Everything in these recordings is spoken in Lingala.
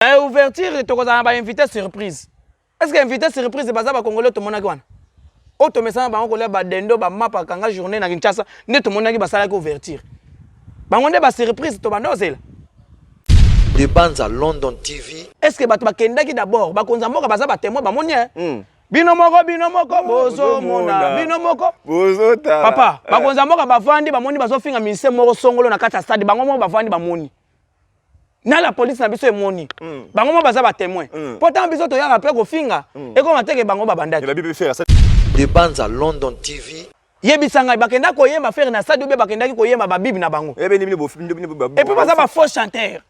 Ouverture, tu as invité surprise. Est-ce que invité surprise, c'est pas ça, Congolais, tout le monde a dit? Auto message, on a dendo, map, kanga journée, na Kinshasa, net tout le monde a dit ça la ouverture. On a surprise, tu vas là. Des bandes à London TV. Est-ce que tu vas qui d'abord, Bakonzambo, ça va témoin, Binomoko, bozo mona, binomoko. Bozo ta. Papa, Bakonzambo, bavandi, bamoni, bazofinga mise moko songolo na kata stade, bangomo bavandi bamoni. Na la police na biso emoni. Bangomo baza ba témoin. Pourtant biso to ya rappel ko finga et ko mateke bango babandaki. La Bible fait ça. Des bandes à London TV. Yebisanga bakenda ko yemba faire na stade be bakendaki ko yemba ba bible na bango. Et puis baza ba faux chanteur.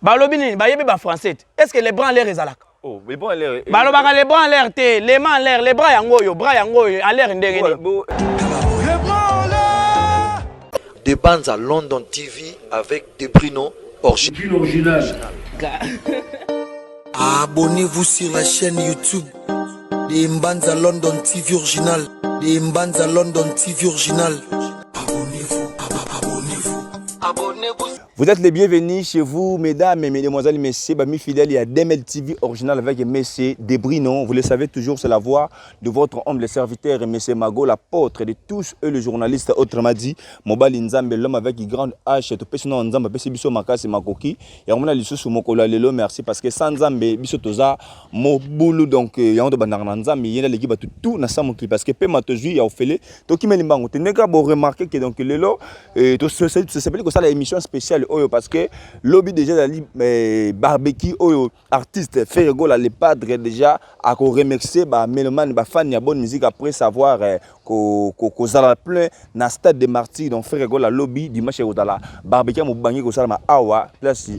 Ba lobi ni ba yebi ba français. Est-ce que les bras en l'air ezalaka? Oh, les bras en l'air. Ba lobaka les bras en l'air té, les mains en l'air, les bras yango yo en l'air ndenge ni. Des bandes à London TV avec des Bruno original. Abonnez-vous sur la chaîne YouTube des Mbanza London TV original. Des Mbanza London TV original. Abonnez-vous. Vous êtes les bienvenus chez vous, mesdames et mesdemoiselles, messieurs, mes fidèles. Il y a DML TV original avec messieurs Debrino. Vous le savez toujours, c'est la voix de votre humble serviteur, monsieur Mago, l'apôtre de tous eux, le journaliste. Autrement dit, Mobali Nzambe, l'homme avec une grande hache. Tu peux sinon Nzambe, tu peux biso makasi makoki. Et on a l'issue sur mon cola lelo, merci parce que sans Nzambe, biso toza mo boulou donc il y a un de bandar Nzambe, il y a l'équipe tout na samuki parce que pe matozui il y a ofélé. Donc qui m'aime tu n'es qu'à remarquer que donc lelo tout ça s'appelle que ça l'émission spéciale. Parce que lobby déjà dans barbecue artiste fait rigolo les padres déjà à remercier bah mélomane bah fan ya bonne musique après savoir qu'on a plein na stade de martyrs donc fait rigolo la lobby dimanche au la barbecue mo bangi ko sala ma awa place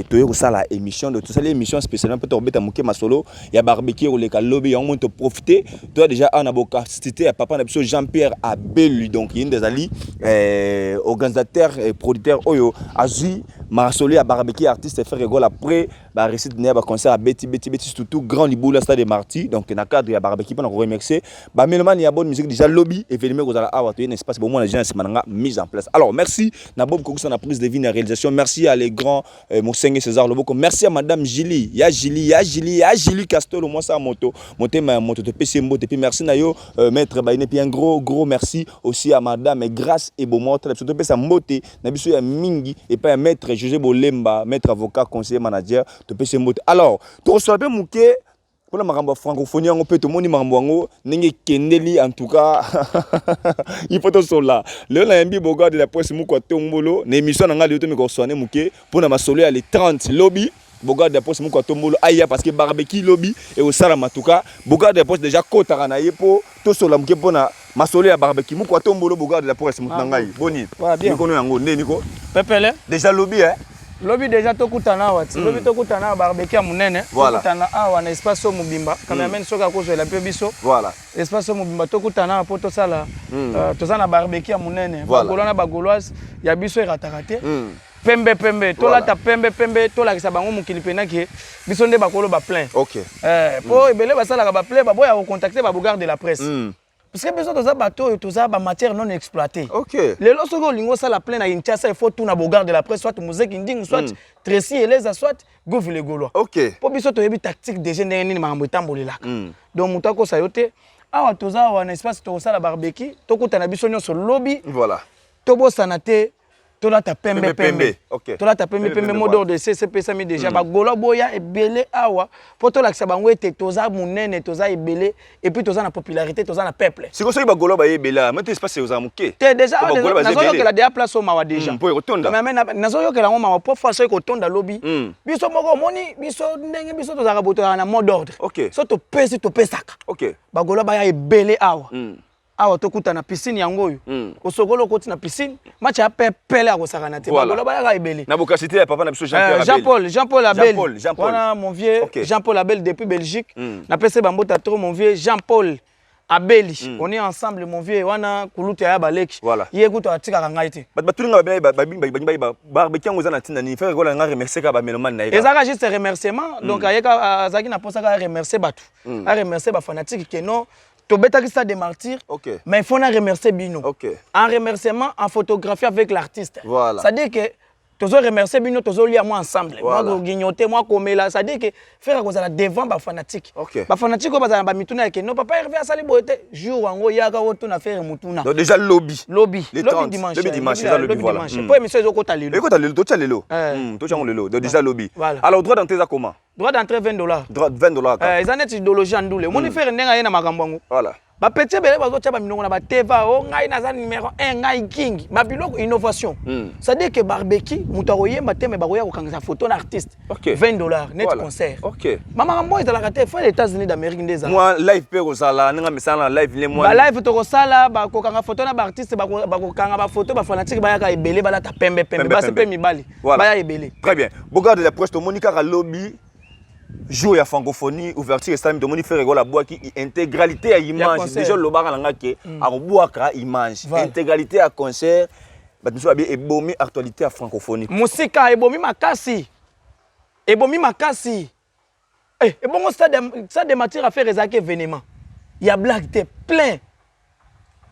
toyo ko sala émission de tout ça l'émission spéciale peut tomber ta moké ma solo ya barbecue au le lobby on te profiter toi déjà on a beaucoup cité papa na biso Jean-Pierre Abel donc il y a des ali organisateur et producteur oyo Azu Marasoli à barbecue artiste fait rigole après bah récite né bah concert à Betty tout grand liboula stade des martyrs donc na cadre ya barbecue pour remercier bah Melman il y a bonne musique déjà lobby événement vous allez avoir un espace bon moi les gens c'est maintenant mise en place. Alors merci na Bob Kokusa na prise de vie na réalisation, merci à les grands Monseigneur César Loboko, merci à madame Julie Castolo moi ça moto de PC Mbote et puis merci na yo maître bah et puis un gros merci aussi à madame Grâce et Beaumont surtout pesa Mbote na biso ya mingi et pas maître José Bolemba, maître avocat, conseiller manager, tu peux se monter. Alors, tu reçois bien Mouké, pour la francophonie, on peut te montrer Mamboango, n'est Kendeli en tout cas. Il faut te là. Le Lambi Boga de la presse Mouko Tombolo, l'émission n'a pas de me consoler Mouké, pour la masoler à les 30 lobby. Boga de la poste Mouko Tombolo, aïe, parce que barbecue lobby et au Salamatuka, Boga de la poste déjà Kotaranaye pour tout sur la Mouké pour la masoler à barbecue. Mouko Tombolo, Boga de la presse Moutangaï. Boni. Nico Yango, Nico. Pepele. Déjà lobby, hein? Lobby déjà tokutana wati. Lobby tokutana barbecue munene. Voilà. Tokutana awa na espace mubimba. Cameraman soka kozo la pebiso. Voilà. Espace mubimba tokutana po to sala. Tozana barbecue munene. Bagolana bagoloise ya biso eratakate. Pembe tola ta pembe tola kisa bango mukili penaki biso nde bakolo ba plein. OK. Po ebele basala ba plein ba boya ko contacter ba bogarde de la presse. Parce que besoin de bateau tout ça matière non exploitée. OK. Les lorsque lingo ça la pleine à Kinshasa il faut tout na bogarde de la presse soit musique inding soit Tracy et les soit gouvre les gaulois. OK. Pour biso to yebi tactique déjà ndeni mambo tambolelaka. Donc mutako sayote awa toza wa na espace to ça la barbecue to kutana biso nyo sur lobby. Voilà. To bosana te to la ta pembe. OK. To la ta pembe mode de CCP ça mi déjà ba golo boya et belé awa pour to la kisa bango ete toza munene toza ebelé et puis toza na popularité toza na peuple. C'est comme ça ba golo ba ebela mais espace aux amuké. T'es déjà nazo que la déjà place au mawa déjà. Pour retourner. Mais nazo que la mawa pour faire ça ko tonda lobby. Biso moko moni biso ndenge biso toza ka boto na mot d'ordre. OK. So to pesi to pesaka. OK. Ba golo ba ya ebelé awa. Awa tokuta na piscine yango oyo osokolo koti na piscine match ya pepele akosaka te bakolo ba ya ebele na boka cité ya papa na biso Jean-Paul Abel Jean-Paul wana mon vieux Jean-Paul Abel depuis Belgique na pese bambota trop mon vieux Jean-Paul Abeli on est ensemble mon vieux wana kuluta ya baleki ye kuto atika ngai te batulinga ba barbecue ngo zana tinda ni faire ko la nga remercier ka ba meloman na eka ezaka juste remerciement donc ayeka azaki na posa ka remercier batu a remercier ba fanatique que non to betaki stade des martyrs mais il faut na remercier bino en remerciement en photographie avec l'artiste voilà. Ça dit que Tozo remercier bino tozo lia moi ensemble. Voilà. Moi guignoter moi komela ça dit que faire cause la devant ba fanatique. OK. Ba fanatique ko bazana ba mituna ke non papa Hervé asali boete jour wango yaka woto na faire mutuna. Donc déjà lobby. Lobby. Les Lobby 30, dimanche. lobby dimanche, c'est ça lobby voilà. Pour émission ezoko talelo. Écoute le to lelo. To chango lelo. Donc déjà lobby. Voilà. Alors droit d'entrée ça comment? Droit d'entrée $20. Droit $20. Ils en est idéologie andule. Moni faire ndenga yena makambo. Voilà. Ba petit belé bazo tcha ba minongo na ba teva o ngai na za numéro 1 ngai king. Ma biloko innovation. Ça dit que barbecue muto akoyemba te me bakoya ko kangisa photo na artiste. Okay. $20 net Voilà. concert. OK. Mama rambo ezala kate fa les États-Unis d'Amérique ndeza. Moi live pe ko sala nga misala live les moi. Ba live to ko sala ba ko kanga photo na ba artiste ba ko kanga ba photo ba fanatique ba yaka ebele ba la ta pembe ba se pe mibali. Ba ya ebele. Très bien. Regarde la presse to Monica lobby. Jour ya francophonie ouverture et salam de moni faire rigolo la bois qui intégralité à image déjà le bar nga ke a boaka image intégralité à concert ba biso bien ebomi actualité à francophonie musika ebomi makasi eh ebongo ça de matière à faire ezaki événement il y a blague te plein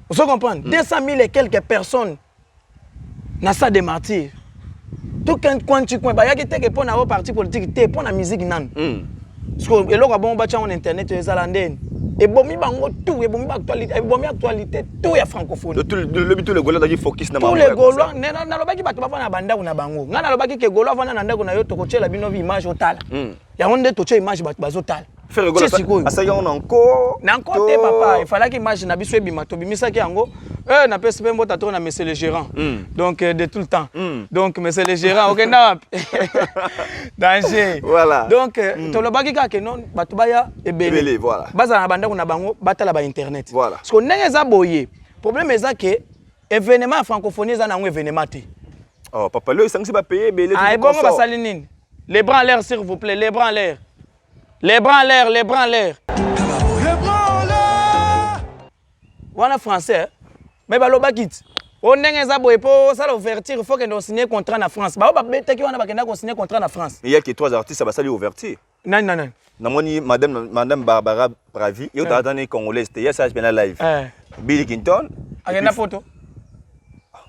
vous comprenez 200 000 et quelques personnes na ça de martyrs. Tout quand tu coin ba yaki te ke pona au parti politique te pona musique nan parce que eloko bon ba on internet ezalanden et bomi bango tout et bomi actualité tout ya francophonie tout le golo da focus na tous les golo na lobaki bato bafana banda kuna bango ngana lobaki ke golo afana na ndako na yo tokochela bino image otala ya onde toche image bato bazotala faire rigolo ça y on encore te papa il fallait que image na biso ebima to bimisaki yango na pese pembo tato na monsieur le gérant donc de tout le temps donc monsieur le gérant okenda danger voilà donc to lobaki ka ke non bato baya ebele voilà baza na banda kuna bango batala ba internet voilà parce que ndenge za boye problème eza ke événement francophonie za na ngo événement te oh papa le sang c'est pas payé belé ah bon ba sali nini les bras en l'air s'il vous plaît les bras en l'air. Les bras en l'air, les bras en l'air. Les bras en l'air. Voilà français. Mais bah l'obakit. On n'est pas boy pour ça l'ouverture. Il faut que nous signions contrat en France. Bah on va peut-être qu'on a pas signer contrat en France. Il y a que 3 artistes ça va saluer ouverture. Non. Namoni madame Barbara Pravi. Il y a des Congolais. Il y a ça bien live. Billy Clinton. Agenda photo.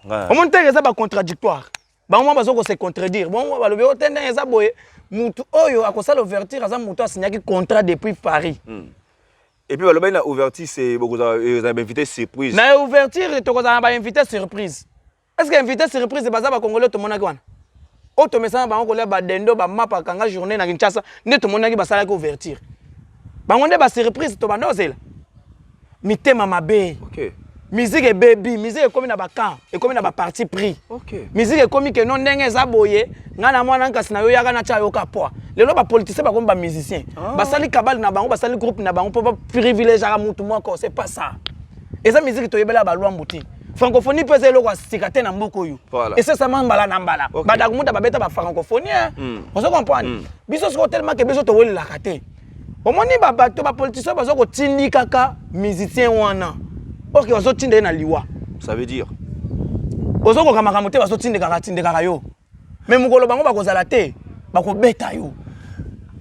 On monte ça ba contradictoire. Bah on va se contredire. Bon on va le ver tendance ça boy. Mutu oyo akosala ouverture aza mutu asignaki contrat depuis Paris. Et puis le na ouverture c'est beaucoup ça invité surprise. Na ouverture to kozana ba invité surprise. Est-ce que invité surprise baza ba congolais to monaki wana? O to mesana ba ngolé ba dendo ba mapa kanga journée na Kinshasa ne to monaki ba sala ki ouverture. Ba ngonde ba surprise to banda ozela. Mitema mabe. OK. Musique et baby, musique comme na ba camp, et comme na ba parti pris. OK. Musique comme que non ndenge za boye, ngana mwana nkasi na yo yaka na cha yo ka poa. Lelo ba politicien ba comme ba musicien. Ba sali kabal na bango, ba sali groupe na bango pour privilégier à mutu moko, c'est pas ça. Et ça musique to yebela ba lwa mbuti. Francophonie peut zelo kwa sikate na mboko yo. Voilà. Et c'est ça mbala na mbala. Ba da kumuta ba beta ba francophonie. On se comprend. Biso so tellement que biso to weli la kate. Omoni ba bato ba politicien ba zo ko tindi kaka musicien wana. Ok, on sortit de na liwa. Ça veut dire Ozoko kamakamote ba sortit de kaka yo. Mais mukolo bango ba kozala te, ba ko beta yo.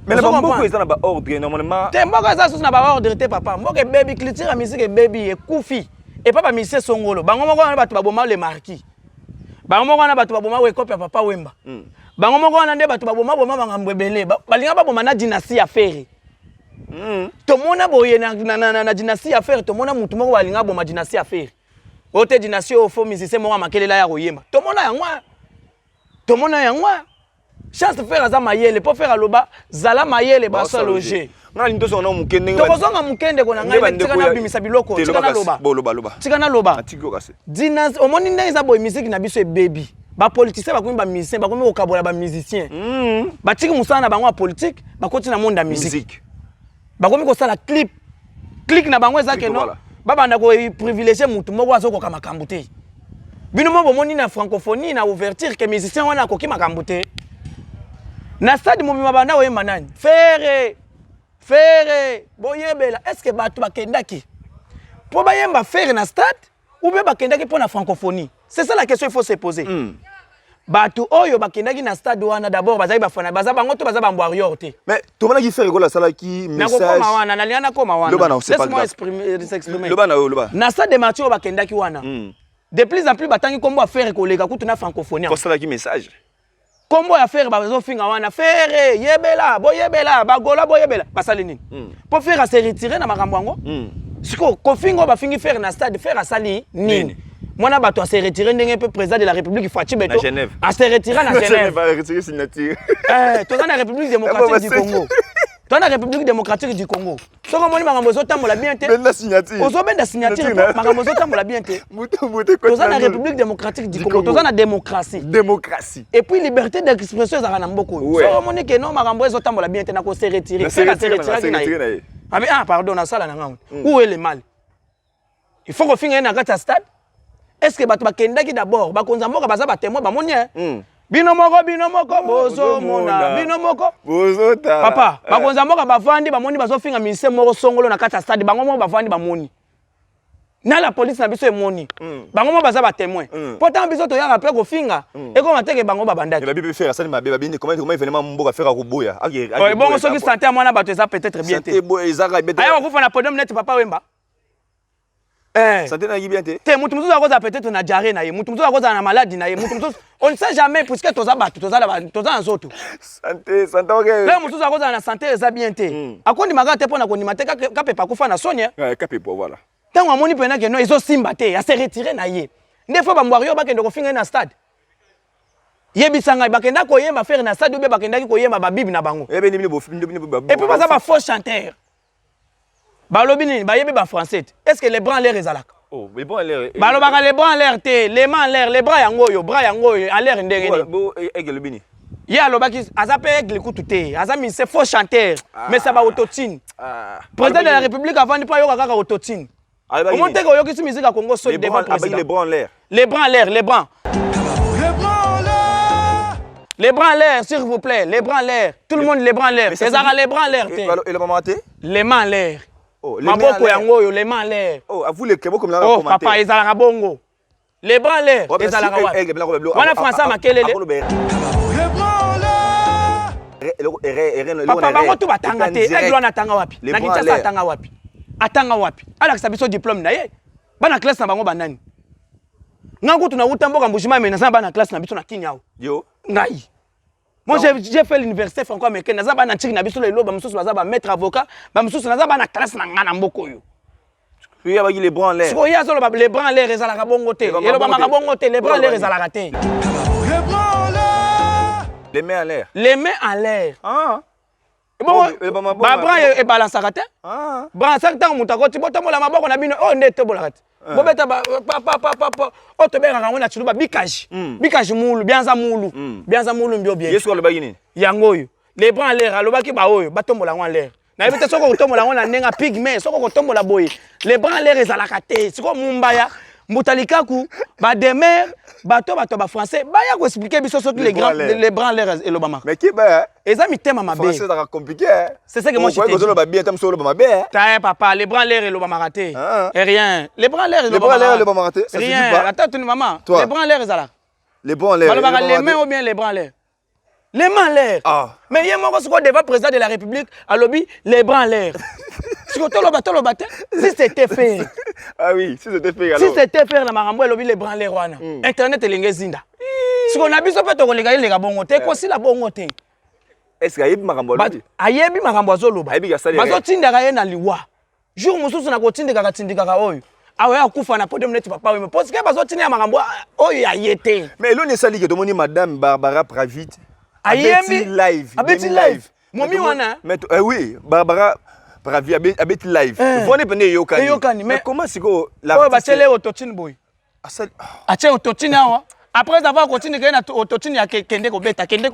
Mais là beaucoup ils ont ba ordre normalement. Te mboko za sous na ba ordre te papa. Mboko baby culture ya musique baby e kufi. Et papa mise songolo. Bango moko na bato ba boma le marquis. Bango moko na bato ba boma we copia papa Wemba. Bango moko na nde bato ba boma bangambo ebele. Balinga ba boma na dynastie affaire. To mona boye na dynastie affaire to mona mutu moko balinga boma dynastie affaire. Ote dynastie au fond musicien moko makelela ya koyemba. To mona yangwa. Chance de faire za mayele pour faire aloba zala mayele ba so loger. Nga linto so na mukende. To kozonga mukende kona ngai tika na bimisa biloko tika na loba. Tika na loba. Atiko kase. Dynastie omoni ndenge za boye musique na biso e baby. Ba politicien ba komi ba musicien ba komi okabola ba musicien. Ba tiki musana na bango politique ba koti na monde ya musique. Bakomi ko sala clip na bango ezake no baba ndako privilégier mutu moko azoko kama kambuté bino mo bomoni na francophonie na ouverture que musicien wana koki makambuté na stade mo banda we manani faire boyebela est-ce que bato bakendaki po bayemba faire na stade ou bien bakendaki pour na francophonie c'est ça la question il faut se poser Batu oyo bakendaki na stade wana d'abord bazali bafana baza bango to baza bambwarior te. Mais to mona ki faire la sala ki message. Na koma wana na liana koma wana. Laisse-moi s'exprimer. Loba. Na stade de Mathieu bakendaki wana. De plus en plus batangi kombo affaire koleka kutu na francophonie. Ko sala ki message. kombo ya faire bazofinga wana faire yebela boyebela bagola boyebela basali nini po faire se retirer na makambo yango siko kofinga bafingi faire na stade faire asali nini mwana bato se retirer ndenge peu président de la République Fachi Beto a se retirer na Genève va retirer signature to na République démocratique du Congo to na République démocratique du Congo soko moni makambo zotambola bien te benda signature ozobenda signature makambo zotambola bien te to na République démocratique du Congo to na démocratie et puis liberté d'expression za na mboko soko moni ke non makambo zotambola bien te na ko se retirer faire se retirer ah pardon na sala na ngam où est le mal il faut qu'on finisse na kata stade est-ce que bato bakendaki d'abord bakonza moko baza ba témoin ba moni bino moko bozo mona bino moko bozo ta papa bakonza moko bavandi ba moni bazo finga ministère moko songolo na kata stade bango moko bavandi ba moni na la police na biso emoni bango moko baza ba témoin pourtant biso to ya après ko finga et ko mateke bango babandaki ba bibi faire ça mabe ba bini comment événement mboka faire ko boya bon soki santé mwana bato eza peut-être bien te aya ko fa na podium net papa Wemba santé na bien te mutu mutu akoza peut-être na diarrhée na ye mutu mutu akoza na maladie na ye mutu mutu on ne sait jamais puisque toza bato toza nzoto santé OK là mutu akoza na santé eza bien te akondi maga te pona kondima te ka pepa kufa na sonia ka pepa voilà tango amoni pena ke no izo simba te ya se retirer na ye nde fois ba mbwario ba kende ko finga na stade yebisanga bakenda ko yemba faire na stade ou be bakendaki ko yemba ba bibi na bango et puis baza ba faux chanteur balobi nini bayebi ba français est-ce que les bras en l'air ezalaka les bras en l'air balobaka les bras en l'air te les mains en l'air les bras yango yo en l'air ndenge ni bo aigle bini ye alobaki aza pe aigle kutu te aza ministre faux chanteur mais ça ba autotune président de la République avant ni pa yoka kaka autotune comment te ko yoki musique à Congo so devant président les bras en l'air les bras en l'air les bras en l'air s'il vous plaît les bras en l'air tout le monde les bras en l'air c'est ça les bras en l'air te et le maman te les mains en l'air maboko yango yo les mains en l'air vous les kebo comme là commenter papa ezalaka bongo les bras en l'air ezalaka wa wana français makelele papa bango tu batanga te aigle wana atanga wapi na Kinshasa atanga wapi alakisa biso diplôme na ye bana classe na bango banani ngango tuna utamboka mbushima mais na bana classe na biso na Kinyao yo ngai moi j'ai fait l'université franco-américaine naza bana tiki na biso lelo ba mususu baza ba maître avocat ba mususu naza bana classe na ngana mboko yo puis ya ba les bras en l'air siko ya solo ba les bras en l'air ezalaka bongo te yelo ba makabongo te les bras en l'air ezalaka te les mains en l'air bon ba bras e balansaka te bras sakta mutako ti botomola maboko na bino o ndete bolaka bobeta papa o to benga ngona chiluba bikaji mulu bianza mulu mbio bien yesu aloba yini yango yo les bras en l'air alobaki ba oyo batombola ngwa l'air na ebite soko kotombola ngwa na nenga pigme soko kotombola boye les bras en l'air ezalaka te siko mumbaya Mbutalikaku ba demain bato ba français ba ya ko expliquer biso soki les bras en l'air et l'obama mais qui ba eza mitema mabe français ça compliqué c'est ça que moi je te dis ba bien tam solo ba mabe ta papa les bras en l'air et l'obama raté et rien les bras en l'air et l'obama raté ça rien attends tu maman les bras en l'air ezala les bras en l'air les mains ou bien les bras en l'air les mains en l'air mais yé moko soko devant président de la République à lobby les bras en l'air si c'était fait ah oui si c'était fait alors si c'était fait na makambo lobby les bras en l'air wana internet elinge zinda si on a biso pe to kolega ile bongo te ko si la bongo te est-ce que ayebi makambo lobby ayebi makambo azoloba bazo tindaka ye na liwa jour mususu na kotindika oyo awe akufa na podium net papa we parce que bazo tindia makambo oyo ya yete mais eloni sali ke tomoni madame Barbara Pravit ayembi live momi wana mais oui Barbara Pravi abeti live vone pene yokani mais comment siko la oh bachele autotune boy ache autotune awa après avoir continué na autotune ya kende ko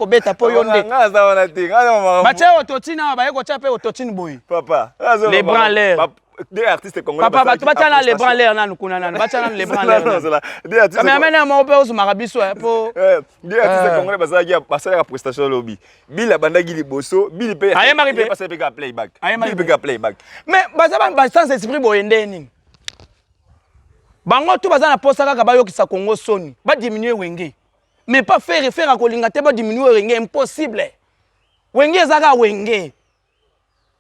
beta po yonde ngaza wana tinga bache autotune awa baye ko chape autotune boy papa les bras en l'air des artistes congolais papa batana les bras en l'air nanu kuna nanu batana les bras en l'air des artistes mais amena mo pe osu marabiso po des artistes congolais basaya prestation lobby bila bandagi liboso bili pe passer pe playback bili pe playback mais bazaba sans esprit boyende nini bango tu bazana posa kaka bayokisa Congo soni ba diminuer wenge mais pas faire kolinga te ba diminuer wenge impossible wenge ezaka wenge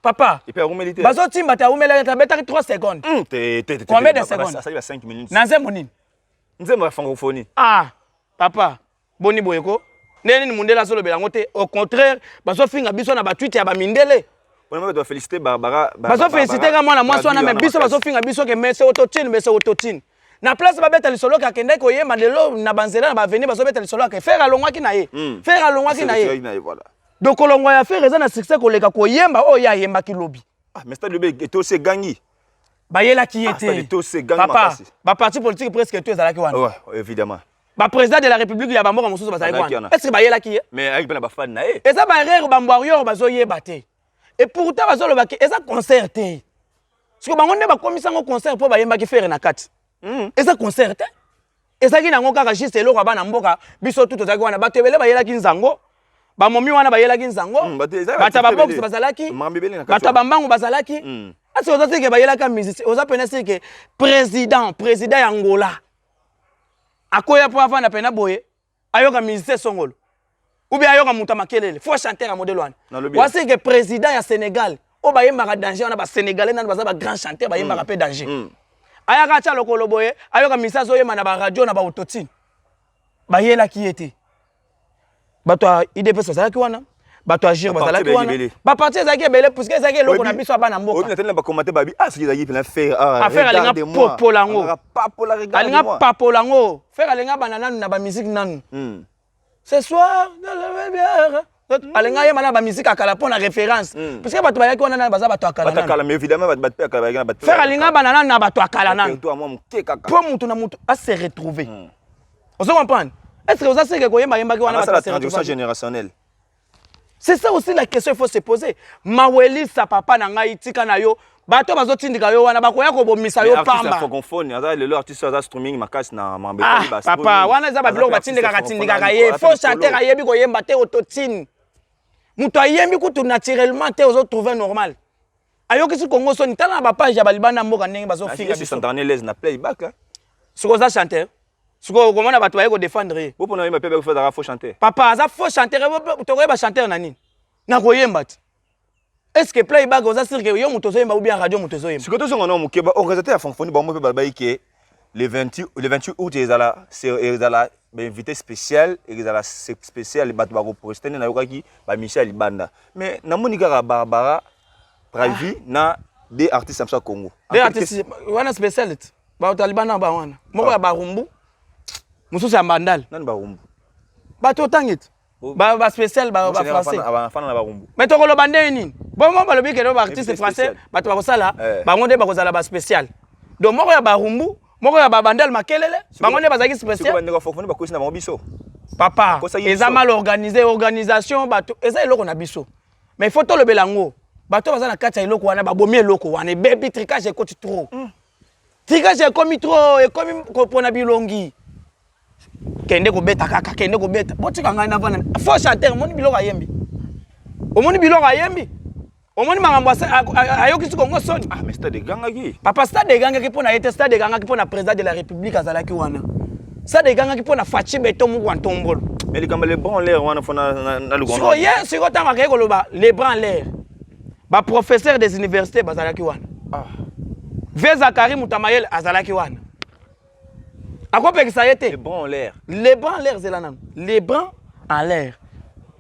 papa il peut humilité bazo timba ta humela ta beta 3 secondes combien de secondes ça va 5 minutes nanze monini nzembo ya francophonie papa boni boyeko Neni mundele azolo belango te. Au contraire, bazo finga biso na ba tweet ya ba mindele. On doit féliciter Barbara. Bazo féliciter ka mwana mwasi wana mais biso bazo finga biso ke mese autotune. Na place ba beta lisolo ka kende ko yema lelo na banzela na ba venir bazo beta lisolo ka faire alongwaki na ye. Faire alongwaki na ye. Voilà. Donc kolongwa ya faire eza na succès koleka ko yemba o ya yemba ki lobi. Ah mais Stade Lobé était aussi gagné. Bayela ki était. Papa, ba parti politique presque tout ezalaki wana. Ouais, évidemment. Ba président de la République ya bamboka mosusu bazalaki wana. Est-ce que bayela ki? Mais avec ben ba fan na ye. Eza ba rire ba mbwario bazo yeba te. Et pourtant bazo lo baki eza concert te. Parce que bango ne ba komisa ngo concert po ba yemba ki faire na kati. Eza concert te. Eza ki nango kaka juste eloko bana mboka biso tout ozaki wana bato ebele bayela ki nzango. Ba momi wana bayela ki nzango. Bata ba box bazalaki. Bata ba mbangu bazalaki. Asi oza seke bayela ka musicien. Oza pena seke président ya Angola. Akoya po afana pena boye. Ayoka musicien songolo. Ou bien ayoka muta makelele. Faut chanter à modèle wana. Wasi que président ya Sénégal. O ba yemba danger on a ba sénégalais nan ba grand chanteur ba yemba pe danger. Ayaka cha lokolo boye, ayoka musicien zo yema na ba radio na ba autotune. Ba yela ki était. Bato IDP ça ki wana. Bato agir bazala ki wana. Ba parti ezaki ebele puisque ezaki eloko na biso abana mboka. Obi natenda ba commenter babi ah c'est ezaki plein faire affaire alinga popolango. Alinga papolango. Faire alinga banana na ba musique nanu. Ce soir dans la bière. Alinga yema na ba musique akala pona référence. Puisque bato bayaki wana na baza bato akala. Bato akala mais évidemment bato pe akala na bato. Faire alinga banana na bato akala nanu. Toi moi muke kaka. Pour mutu na mutu à se retrouver. On se comprend. Est-ce que vous savez que ko yema ki wana bato se retrouver générationnelle. C'est ça aussi la question il faut se poser. Maweli sa papa na ngai tika na yo. Bato bazotindika yo wana bakoya ko bomisa yo pamba. Artiste francophone, aza le artiste aza streaming makasi na mambeko ba. Papa, wana za ba biloko batindika ka ye. Faut chanter ka yebi ko yemba te autotune. Muto ayembi kutu naturellement te ozo trouver normal. Ayo kisi Congo soni tala ba page ya balibana mboka ndenge bazo finga. C'est centenaire les na playback là. Siko za chanter. Siko comment na bato ba ko défendre. Bo pona yemba pe ba faire faut chanter. Papa, za faut chanter to ko yeba chanter na nini? Na ko yemba te. Est-ce que playback oza sûr que yo muto zo yemba ou bien radio muto zo yemba? Siko to zo ngona mukeba organisateur ya francophonie ba mo pe ba baike le 28 août ezala invité spécial ezala spécial bato ba ko poster na yokaki ba Michel Libanda. Mais na moni kaka Barbara Pravi na des artistes comme ça Congo. Des artistes wana spécial ba Talibana ba wana. Moko ya Barumbu. Mususu ya Mbandal. Nani Barumbu? Bato tangit. Ba spécial ba français. Fana na Barumbu. Mais to kolo bande nini? Bon mo balobi ke ba artiste français bato ba kosala bango nde ba kozala ba spécial. Donc moko ya Barumbu, moko ya Bandal makelele, bango nde bazaki spécial. Siko bande ko fofoni ba kosi na bango biso. Papa, eza mal organisé, organisation bato eza eloko na biso. Mais il faut to le belango. Bato bazana kati ya eloko wana ba bomi eloko wana baby tricage ekoti trop. Tricage ekomi trop, ekomi kopona bilongi. Kende ko beta kaka, kende ko beta. Botika ngai na vana. Faut chanter, moni biloko ayembi. Omoni biloko ayembi. Omoni mangambo ayoki Congo soni. Ah mais stade ganga ki. Papa stade ganga ki pona ete stade ganga ki pona président de la République azalaki wana. Stade ganga ki pona Fachi Beto Muku Antombolo. Mais les gamba les bons l'air wana fona na lugongo. So hier siko tanga ke koloba les bras en l'air. Ba professeur des universités bazalaki wana. Ah. Veza Karim Mutamayel azalaki wana. Akopekisa yete. Les bras en l'air. Les bras en l'air zelanam. Les bras en l'air.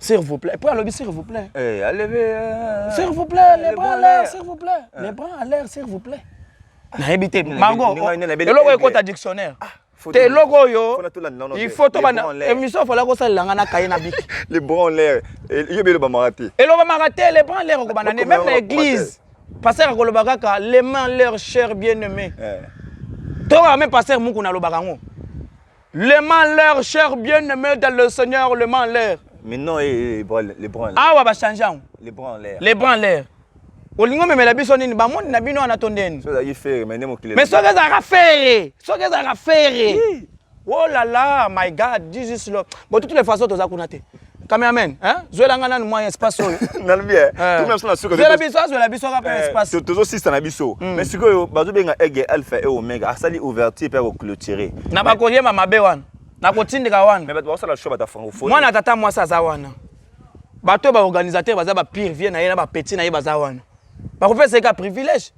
S'il vous plaît. Pour lobby, s'il vous plaît. Eh, allez. S'il vous plaît, les bras en l'air, s'il vous plaît. Les bras en l'air, s'il vous plaît. Na ebité Margot. Le logo est contre dictionnaire. Te logo yo. Il faut to bana émission faut la ko sala ngana kaye na bik. Les bras en l'air. Yo be le ba maraté. Et lo ba maraté les bras en l'air ko banane même l'église. Pasteur ko lo bakaka les mains en l'air cher bien-aimé. Toi même pasteur muku na lo bakango. Les mains en l'air cher bien-aimé dans le Seigneur les mains en l'air. Mais non, les bras en l'air. Ah, on va changer. Les bras en l'air. Les bras en l'air. Olingo me la biso nini ba monde na bino anatondeni. So ça y fait mais nemo mais so que ça rafere. So que ça rafere. Oh là là, my God, Jesus Lord. Bon toutes les façons to za kunate. Cameraman, hein? Zoela ngana moi espace oyo. Nal bien. Tout même ça sur que zoela biso ka espace. Toujours 6 na biso. Mais siko bazo benga ege alpha et omega. Asali ouverture pour clôturer. Na ba ko yema mabe wana. Na kotindika wana. Mais bato basala show bata francophone. Mwana tata mwasa za wana. Bato ba organisateur baza ba pire vie na ye na ba petit na ye baza wana. Ba ko pesa ka privilège.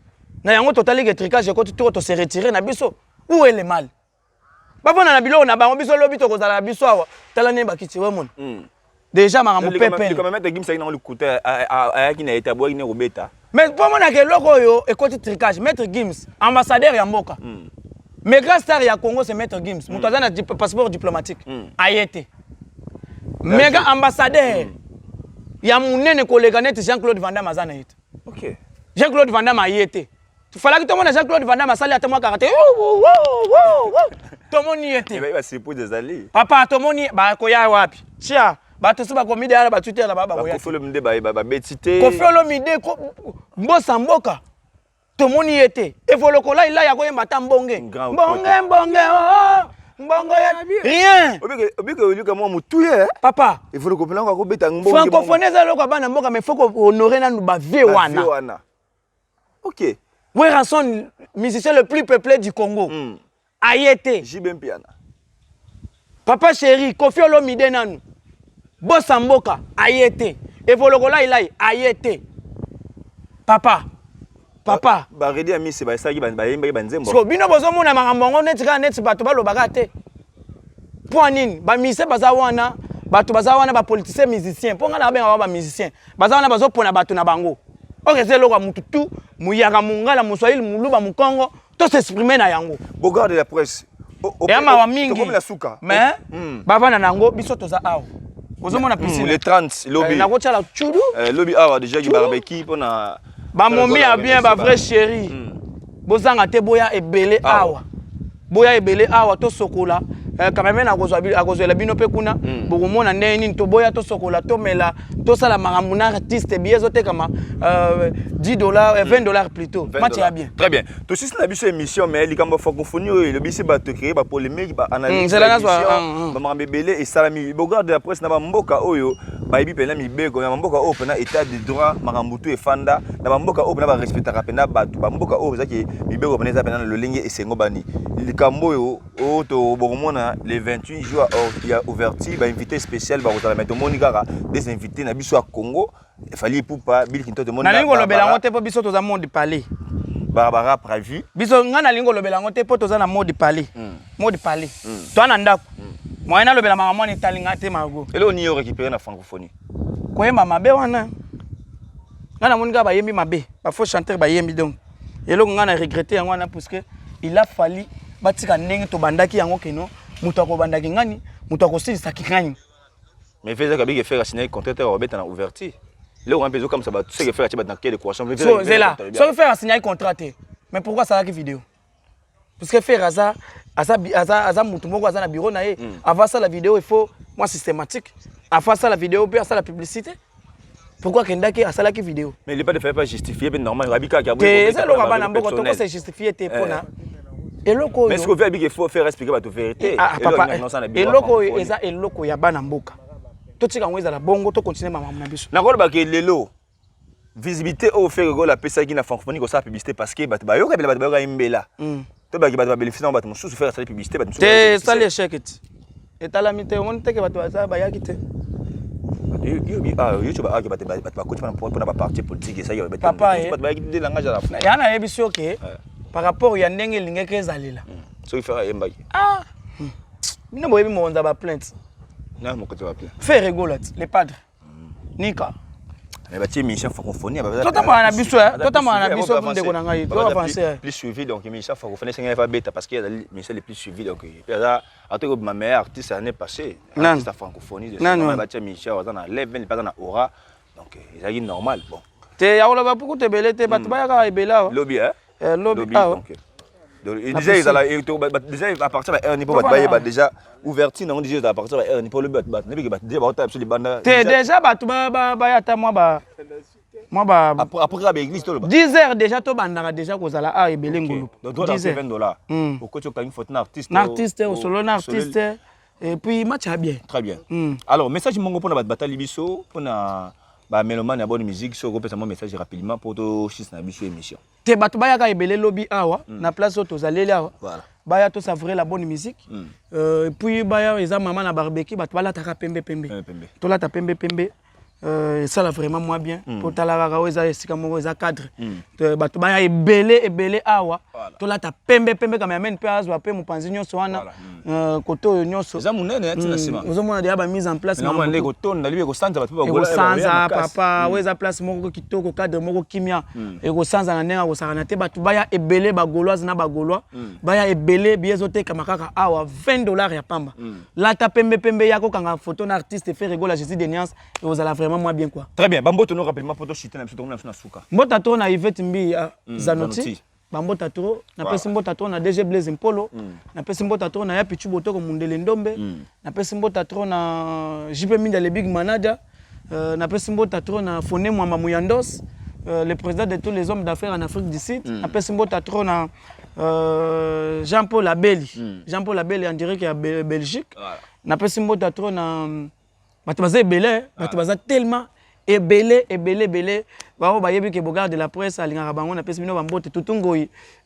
Na yango totali que tricage ko to se retirer na biso. Où est le mal? bafona na biloko na bango biso lobi tokozala na biso awa tala ne bakiti we mona déjà makambo pepe quand même Gims na le côté aya ki na eta boy ni robeta mais pour mona ke loko oyo ekoti tricage maître Gims ambassadeur ya mboka mais grand star ya Congo c'est maître Gims muto azana passeport diplomatique ayete méga ambassadeur ya munene koleka net Jean-Claude Van Damme azana yete OK Jean-Claude Van Damme ayete il fallait que tout le monde Jean-Claude Van Damme asali ata moi karaté tout le monde y était il va c'est pour des alliés papa tout le monde ba koya wapi tia ba to suba komide ya ba Twitter la ba koya ko le minde ba betité ko folo mide ko mbosa mboka tout le monde y était et volokola il a ya koyemba ta mbonge mbongo rien obike oluka moi mutuye papa il faut le comprendre ko beta mbonge francophonie za loko bana mboka mais faut ko honorer nanu ba vie wana OK Weranson, musicien le plus peuplé du Congo. Ayete. Jibempiana. Papa chéri, Kofi Olomide nanu. Bossa Mboka, Ayete. Evolokola Ilai, Ayete. Papa. Ba redi ami se ba saki ba yemba ba nzembo. So bino bozo mona makambo neti ka neti bato ba lobaka te. Po nini? Ba mise baza wana, bato baza wana ba politicien musicien. Po ngana benga ba musicien. Baza wana bazo pona bato na bango. Ok, c'est le mututu, muyaka mungala, muswahili, muluba, mukongo, tout s'exprimer na yango. Bogarde de la presse. Et ma wa mingi. Comme la souka. Mais, baba na nango, biso toza awo. Ozomo na piscine. Les 30, lobby. Na gocha la chudu. Lobby awa déjà qui barbecue pour na. Ba momi a bien ba vrai chéri. Bozanga te boya ebele awa. Boya ebele awa to sokola. Quand même na kozwa la bino pe kuna. Bokomona ndeni to boya to sokola to mela. Tout ça la maramuna artiste bien zoté comme $10 $20 plutôt. Match bien. Très bien. Tout ça la biso émission mais li kamba francophonie le bisi ba te créer ba polémique ba analyse. C'est la ba mambebele et salami bogarde de la presse na ba mboka oyo ba ibi pena mibeko na mboka oyo pena état de droit marambutu e fanda na mboka oyo pena ba respectera pena ba mboka oyo zaki mibeko pena za pena le linge et sengo bani. Likambo yo o to bokomona les 28 jours il y a ouverture ba invité spécial ba kotala mettre monika des invités na biso à Congo il fallait pour pas Bill Kinto de monde na lingo lobela ngote po biso toza monde palais Barbara prévu biso ngana lingo lobela ngote po toza na mode palais mode palais to na ndako moyena lobela mama ni talinga te mago et là on y a récupéré la francophonie koyemba mabe wana ngana monika ba yembi mabe ba faux chanteur ba yembi donc et là ngana regretter yango na parce que il a fallu batika ndenge to bandaki yango keno muto ko bandaki ngani muto ko silisa kikani. Mais faisait que faire signer contrat à Robert en ouverture. Là on a besoin comme ça ba tout ce que faire dans quelle équation. C'est là. Ça faire signer contrat. Mais pourquoi ça la vidéo? Parce que faire asa mutu moko asa na bureau na ye avant ça la vidéo il faut moi systématique. Avant ça la vidéo puis ça la publicité. Pourquoi kendaki asa la vidéo? Mais il pas de faire pas justifier ben normal rabika ka. C'est le rabana mboko to ko se justifier te pona. Et loko mais ce qu'on fait il faut faire expliquer la vérité. Et loko eza eloko ya bana mboka. Totika ngweza la bongo to continuer mama na biso. Na ko ba ke lelo visibilité au fait que la pesa qui na francophonie ko sa publicité parce que bato ba yo ka bela bato ba yo imbela. To ba ki bato ba bénéficier na bato mususu faire sa publicité bato mususu. Te ça l'échec et talamité on te ke bato ba ba yakite. YouTube a bato ba coach pour na parti politique et ça yo bato. Papa bato ba ki langage à la fin. Ya na yebiso ke par rapport ya ndenge lingeke ezalila. So il fera yemba. Ah. Mina boyebi monza ba plainte. Non, mon côté va plus. Fais rigoler les padres. Nika. Mais bah tu Michel francophonie totamana na biso totamana na biso ndeko na ngai to avancer plus suivi donc Michel francophonie c'est va bêta parce qu'il y a Michel le plus suivi donc il y a en tout cas ma meilleure artiste l'année passée artiste francophonie de bah tu Michel on a level pas dans aura donc il est normal bon te ya ola ba beaucoup te belete bat ba ya ebela lobby hein lobby donc déjà ils déjà à partir de niveau ba déjà ouverture non déjà à partir de niveau le bat déjà ba tape sur les bandes déjà batu ba ya ta moi ba après la église to 10 heures déjà to bandaka déjà kozala a ebele ngulu donc $20 pourquoi tu as une photo artiste au solo artiste et puis match a bien très bien alors message mongo pour na batali biso pour na ba mélomane ya bonne musique so repesa mon message rapidement pour to chis na biso émission te batu ba ya ka ebele lobby awa na place auto zaleli awa voilà baya to savourer la bonne musique et puis baya eza maman na barbecue batu bala taka pembe to la ta pembe ça là vraiment moins bien pour talaka oza esika moko eza cadre bato baya ebele awa to la ta pembe kama amène pe azwa pe mopanzi nyonso wana koto nyonso eza munene tina sima ozomona déjà ba mise en place na mwana ndeko tonda libi ko sanza bato bagola sanza papa weza place moko kitoko cadre moko kimia eko sanza na ndenga ko sakana te bato baya ebele ba gauloise na ba gaulois baya ebele biezo te kama kaka awa $20 ya pamba la ta pembe yako kanga photo na artiste fait rigola Jésus de Niance et vous allez vraiment moins bien quoi. Très bien, Bamboto nous rapidement pour chuter na biso na suka. Mbota to na Yvette Mbi Zanoti. Bambota to na pesi mbota to na DG Blaise Mpolo, na pesi mbota to na Yapichu Boto ko Mundele Ndombe, na pesi mbota to na JP Minda le Big Manager, na pesi mbota to na Fone Mwamba Muyandos, le président de tous les hommes d'affaires en Afrique du Sud, na pesi mbota to na Jean-Paul Abeli. Jean-Paul Abeli en direct à Belgique. Na pesi mbota to na bato baza ebele bato baza tellement ebele bao bayebi ke bogarde de la presse alingaka bango na pesi bino bambote tutungo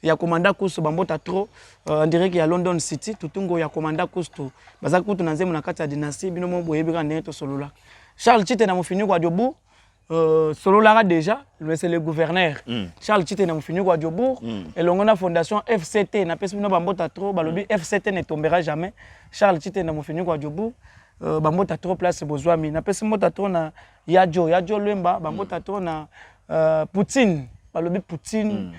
ya komanda kusto bambota trop en direct ya London City tutungo ya komanda kusto baza kutu na nzemu na kati ya dynastie bino mo boyebi ka ndenge to solola Charles Chite na mofini kwa Diobourg solola déjà c'est le gouverneur Charles Chite na mofini kwa Diobourg et l'ongona fondation FCT na pesi bino bambota trop balobi FCT ne tombera jamais Charles Chite na mofini kwa Diobourg bambota trop place bozwami na pesi mbota trop na Yajo Lemba bambota trop na Poutine balobi Poutine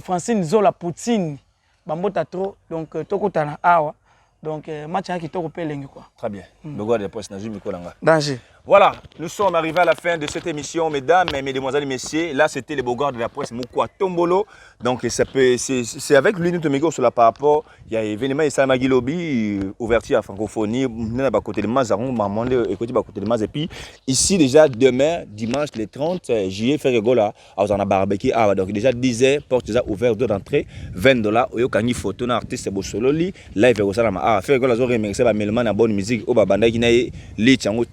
Francine Zola Poutine bambota trop donc tokutana awa donc match qui toko pelenge quoi. Très bien. Le gars de la presse na Jumi Kolanga. Danger. Voilà, nous sommes arrivés à la fin de cette émission, mesdames, mesdemoiselles et messieurs. Là, c'était le beau gars de la presse, Moukwa Tombolo. Donc, c'est avec lui, nous te mettons sur la par rapport. Il y a événement, il y a Magilobi, ouverture à francophonie, nous à côté de Mazaron, Marmande, écoutez, à côté de Maz. Et puis, ici, déjà, demain, dimanche, le 30 juillet, faire rigola, on a barbecue. Ah, donc, déjà, 10 heures, porte déjà ouverte d'entrée, $20. Oyo Kani photo, un artiste, beau solo, live, au salama. Ah, faire rigola, on remercie, Melman, la bonne musique, au Babanda, qui n'a les Tchango,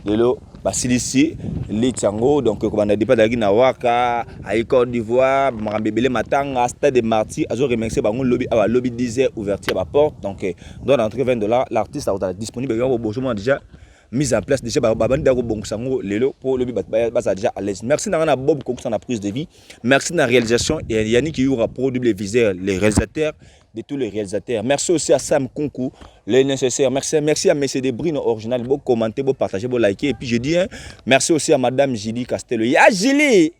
Lelo basilisi Litsango donc comme on a dit pas d'agi na waka à Côte d'Ivoire marambebele matanga stade de Marty azo remercier bango lobby à lobby 10h ouverture à porte donc doit entrer $20 l'artiste est disponible bonjour déjà mise en place déjà babandi dako bonsango lelo pour lobby basa déjà à l'aise merci na Bob Kokus na prise de vie merci na réalisation et Yannick qui aura produit les viseurs les réalisateurs de tous les réalisateurs. Merci aussi à Sam Konkou, les nécessaires. Merci à M. Debrino Original, vous commentez, vous partagez, vous likez. Et puis je dis, merci aussi à Madame Julie Castello. Ya Julie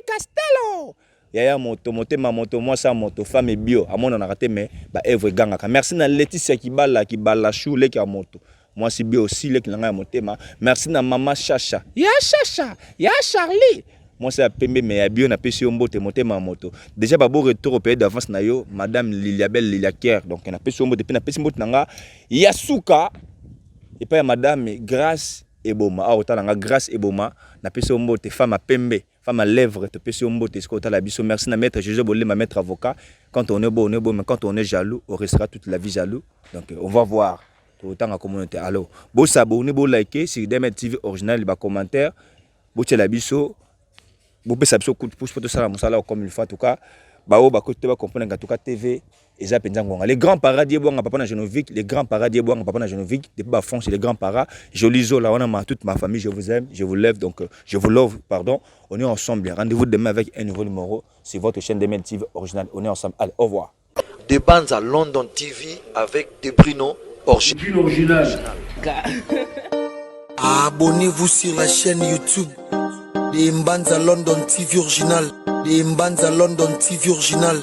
Castello. Ya moto, moi ça moto, femme et bio. À mon on a raté, mais Evre Gangaka. Merci à Laetitia qui bala chou, qui a moto. Moi c'est bio aussi, qui l'a monté. Merci à Maman Chacha. Ya Charlie. Moi c'est Pembe mais bien na pesi mbote monter ma moto déjà babo retour au pays d'avance na yo madame Liliabel Liliakier donc na pesi mbote pe na pesi mbote nanga Yasuka et pas madame Grâce Eboma ah otala nga Grâce Eboma na pesi mbote femme à Pembe femme à lèvres te pesi mbote ce que la biso merci na maître José Bolé ma maître avocat quand on est beau mais quand on est jaloux on restera toute la vie jaloux donc on va voir autant la communauté allo bo s'abonner bo liker sur DML TV original ba commentaire bo tela biso vous pouvez savoir coup de pouce pour tout ça comme il faut en tout cas bao ba côté ba comprendre en tout cas TV et ça penjango les grands paradis bon papa na Genovic les grands paradis bon papa na Genovic depuis ba fond c'est les grands paras joli zo là on a toute ma famille je vous aime je vous lève donc je vous love pardon on est ensemble rendez-vous demain avec un nouveau numéro sur votre chaîne DML TV original on est ensemble allez au revoir Des bandes à London TV avec des Bruno original. Abonnez-vous sur la chaîne YouTube des Mbanza London TV original, des Mbanza London TV original.